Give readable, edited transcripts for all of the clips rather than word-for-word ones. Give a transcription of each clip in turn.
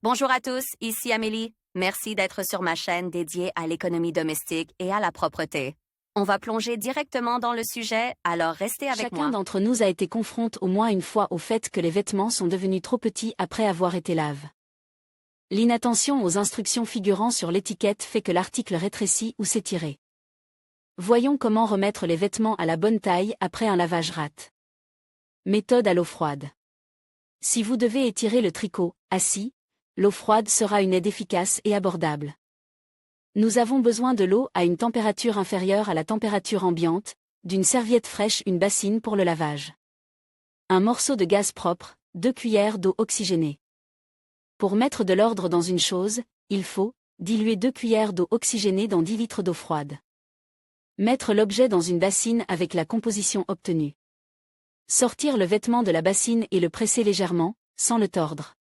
Bonjour à tous, ici Amélie. Merci d'être sur ma chaîne dédiée à l'économie domestique et à la propreté. On va plonger directement dans le sujet, alors restez avec Chacun moi. d'entre nous a été confronté au moins une fois au fait que les vêtements sont devenus trop petits après avoir été lavés. L'inattention aux instructions figurant sur l'étiquette fait que l'article rétrécit ou s'étire. Voyons comment remettre les vêtements à la bonne taille après un lavage rate. Méthode à l'eau froide. Si vous devez étirer le tricot, assis, l'eau froide sera une aide efficace et abordable. Nous avons besoin de l'eau à une température inférieure à la température ambiante, d'une serviette fraîche, une bassine pour le lavage. Un morceau de gaz propre, 2 cuillères d'eau oxygénée. Pour mettre de l'ordre dans une chose, il faut diluer 2 cuillères d'eau oxygénée dans 10 litres d'eau froide. Mettre l'objet dans une bassine avec la composition obtenue. Sortir le vêtement de la bassine et le presser légèrement, sans le tordre.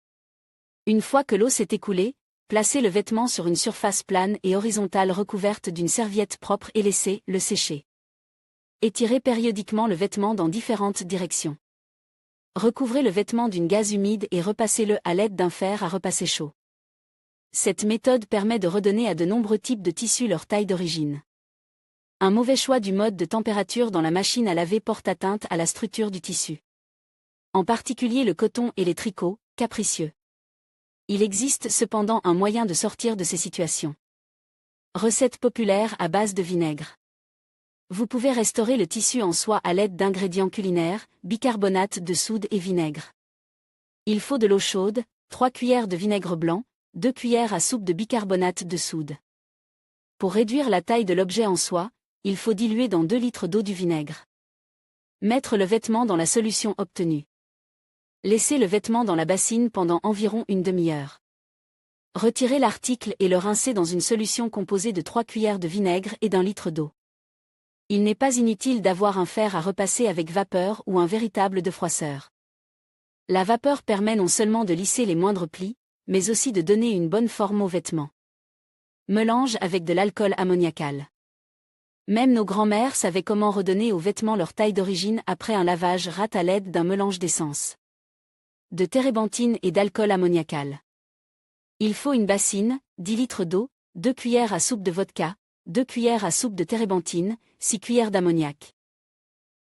Une fois que l'eau s'est écoulée, placez le vêtement sur une surface plane et horizontale recouverte d'une serviette propre et laissez-le sécher. Étirez périodiquement le vêtement dans différentes directions. Recouvrez le vêtement d'une gaze humide et repassez-le à l'aide d'un fer à repasser chaud. Cette méthode permet de redonner à de nombreux types de tissus leur taille d'origine. Un mauvais choix du mode de température dans la machine à laver porte atteinte à la structure du tissu. En particulier le coton et les tricots, capricieux. Il existe cependant un moyen de sortir de ces situations. Recette populaire à base de vinaigre. Vous pouvez restaurer le tissu en soie à l'aide d'ingrédients culinaires, bicarbonate de soude et vinaigre. Il faut de l'eau chaude, 3 cuillères de vinaigre blanc, 2 cuillères à soupe de bicarbonate de soude. Pour réduire la taille de l'objet en soie, il faut diluer dans 2 litres d'eau du vinaigre. Mettre le vêtement dans la solution obtenue. Laissez le vêtement dans la bassine pendant environ une demi-heure. Retirez l'article et le rincez dans une solution composée de 3 cuillères de vinaigre et d'1 litre d'eau. Il n'est pas inutile d'avoir un fer à repasser avec vapeur ou un véritable defroisseur. La vapeur permet non seulement de lisser les moindres plis, mais aussi de donner une bonne forme aux vêtements. Mélange avec de l'alcool ammoniacal. Même nos grands-mères savaient comment redonner aux vêtements leur taille d'origine après un lavage rate à l'aide d'un mélange d'essence, de térébenthine et d'alcool ammoniacal. Il faut une bassine, 10 litres d'eau, 2 cuillères à soupe de vodka, 2 cuillères à soupe de térébenthine, 6 cuillères d'ammoniac.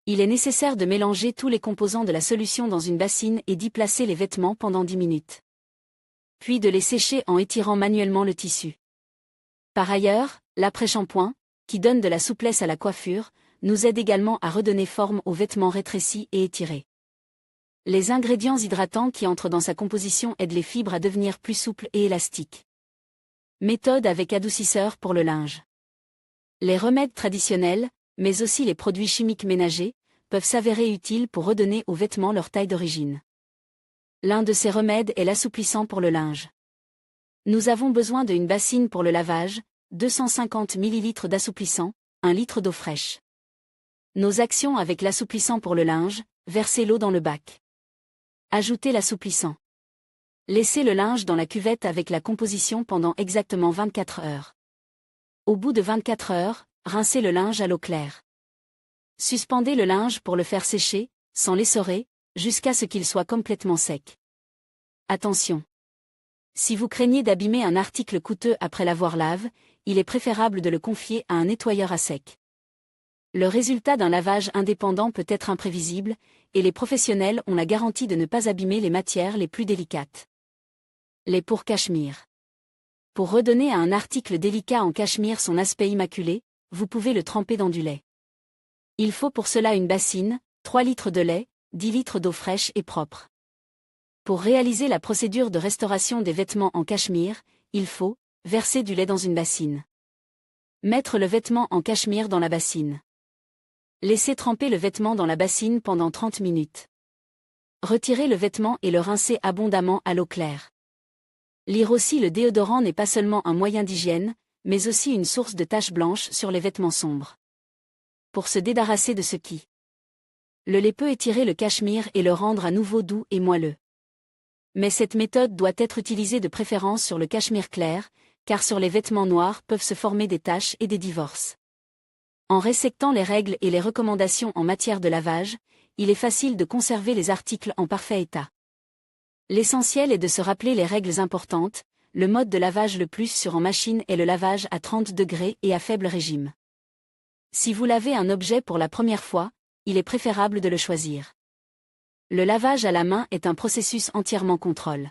Il est nécessaire de mélanger tous les composants de la solution dans une bassine et d'y placer les vêtements pendant 10 minutes. Puis de les sécher en étirant manuellement le tissu. Par ailleurs, l'après-shampoing, qui donne de la souplesse à la coiffure, nous aide également à redonner forme aux vêtements rétrécis et étirés. Les ingrédients hydratants qui entrent dans sa composition aident les fibres à devenir plus souples et élastiques. Méthode avec adoucisseur pour le linge. Les remèdes traditionnels, mais aussi les produits chimiques ménagers, peuvent s'avérer utiles pour redonner aux vêtements leur taille d'origine. L'un de ces remèdes est l'assouplissant pour le linge. Nous avons besoin d'une bassine pour le lavage, 250 ml d'assouplissant, 1 litre d'eau fraîche. Nos actions avec l'assouplissant pour le linge, versez l'eau dans le bac. Ajoutez l'assouplissant. Laissez le linge dans la cuvette avec la composition pendant exactement 24 heures. Au bout de 24 heures, rincez le linge à l'eau claire. Suspendez le linge pour le faire sécher, sans l'essorer, jusqu'à ce qu'il soit complètement sec. Attention! Si vous craignez d'abîmer un article coûteux après l'avoir lavé, il est préférable de le confier à un nettoyeur à sec. Le résultat d'un lavage indépendant peut être imprévisible, et les professionnels ont la garantie de ne pas abîmer les matières les plus délicates. Lait pour cachemire. Pour redonner à un article délicat en cachemire son aspect immaculé, vous pouvez le tremper dans du lait. Il faut pour cela une bassine, 3 litres de lait, 10 litres d'eau fraîche et propre. Pour réaliser la procédure de restauration des vêtements en cachemire, il faut verser du lait dans une bassine. Mettre le vêtement en cachemire dans la bassine. Laissez tremper le vêtement dans la bassine pendant 30 minutes. Retirez le vêtement et le rincez abondamment à l'eau claire. Lire aussi le déodorant n'est pas seulement un moyen d'hygiène, mais aussi une source de taches blanches sur les vêtements sombres. Pour se débarrasser de ce qui. Le lait peut étirer le cachemire et le rendre à nouveau doux et moelleux. Mais cette méthode doit être utilisée de préférence sur le cachemire clair, car sur les vêtements noirs peuvent se former des taches et des divorces. En respectant les règles et les recommandations en matière de lavage, il est facile de conserver les articles en parfait état. L'essentiel est de se rappeler les règles importantes. Le mode de lavage le plus sûr en machine est le lavage à 30 degrés et à faible régime. Si vous lavez un objet pour la première fois, il est préférable de le choisir. Le lavage à la main est un processus entièrement contrôle.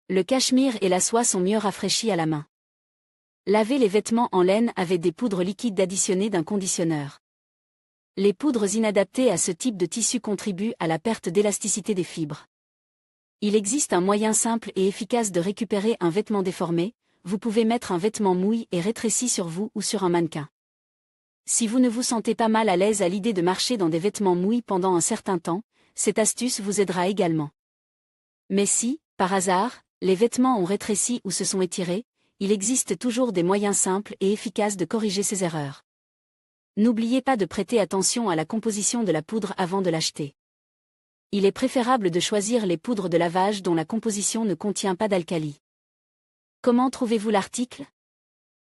Le cachemire et la soie sont mieux rafraîchis à la main. Lavez les vêtements en laine avec des poudres liquides additionnées d'un conditionneur. Les poudres inadaptées à ce type de tissu contribuent à la perte d'élasticité des fibres. Il existe un moyen simple et efficace de récupérer un vêtement déformé. Vous pouvez mettre un vêtement mouillé et rétréci sur vous ou sur un mannequin. Si vous ne vous sentez pas mal à l'aise à l'idée de marcher dans des vêtements mouillés pendant un certain temps, cette astuce vous aidera également. Mais si, par hasard, les vêtements ont rétréci ou se sont étirés, il existe toujours des moyens simples et efficaces de corriger ces erreurs. N'oubliez pas de prêter attention à la composition de la poudre avant de l'acheter. Il est préférable de choisir les poudres de lavage dont la composition ne contient pas d'alcali. Comment trouvez-vous l'article ?